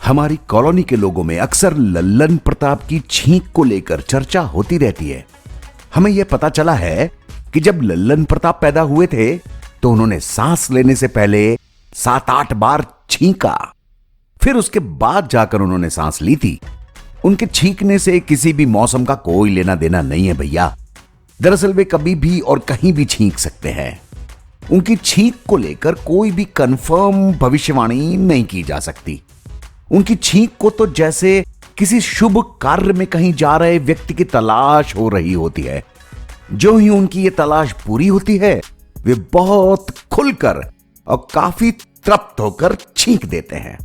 हमारी कॉलोनी के लोगों में अक्सर लल्लन प्रताप की छींक को लेकर चर्चा होती रहती है। हमें यह पता चला है कि जब लल्लन प्रताप पैदा हुए थे तो उन्होंने सांस लेने से पहले 7-8 बार छींका, फिर उसके बाद जाकर उन्होंने सांस ली थी। उनके छींकने से किसी भी मौसम का कोई लेना देना नहीं है भैया। दरअसल वे कभी भी और कहीं भी छींक सकते हैं। उनकी छींक को लेकर कोई भी कंफर्म भविष्यवाणी नहीं की जा सकती। उनकी छींक को तो जैसे किसी शुभ कार्य में कहीं जा रहे व्यक्ति की तलाश हो रही होती है। जो ही उनकी ये तलाश पूरी होती है वे बहुत खुलकर और काफी तृप्त होकर छींक देते हैं।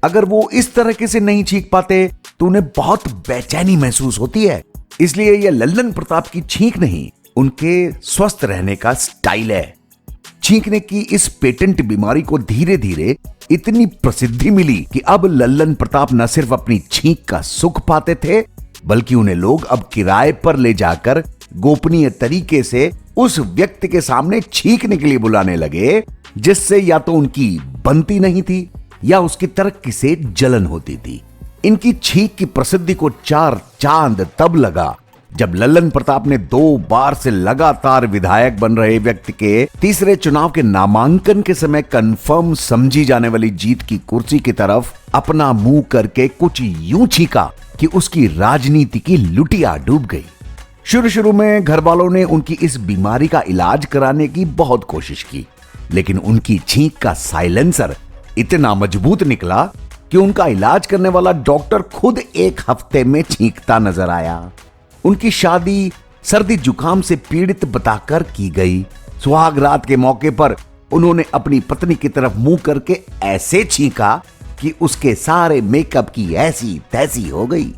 अगर वो इस तरीके से नहीं छींक पाते तो उन्हें बहुत बेचैनी महसूस होती है। इसलिए यह लल्लन प्रताप की छींक नहीं, उनके स्वस्थ रहने का स्टाइल है। छींकने की इस पेटेंट बीमारी को धीरे धीरे इतनी प्रसिद्धि मिली कि अब लल्लन प्रताप न सिर्फ अपनी छींक का सुख पाते थे, बल्कि उन्हें लोग अब किराए पर ले जाकर गोपनीय तरीके से उस व्यक्ति के सामने छींकने के लिए बुलाने लगे, जिससे या तो उनकी बनती नहीं थी या उसकी तरक्की से जलन होती थी। इनकी छींक की प्रसिद्धि को 4 चांद तब लगा जब लल्लन प्रताप ने 2 बार से लगातार विधायक बन रहे व्यक्ति के तीसरे चुनाव के नामांकन के समय कंफर्म समझी जाने वाली जीत की कुर्सी की तरफ अपना मुंह करके कुछ यूं छींका कि उसकी राजनीति की लुटिया डूब गई। शुरू में घर वालों ने उनकी इस बीमारी का इलाज कराने की बहुत कोशिश की, लेकिन उनकी छींक का साइलेंसर इतना मजबूत निकला कि उनका इलाज करने वाला डॉक्टर खुद 1 हफ्ते में छींकता नजर आया। उनकी शादी सर्दी जुकाम से पीड़ित बताकर की गई। सुहाग रात के मौके पर उन्होंने अपनी पत्नी की तरफ मुंह करके ऐसे छींका कि उसके सारे मेकअप की ऐसी तैसी हो गई।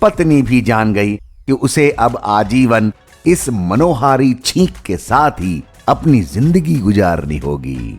पत्नी भी जान गई कि उसे अब आजीवन इस मनोहारी छींक के साथ ही अपनी जिंदगी गुजारनी होगी।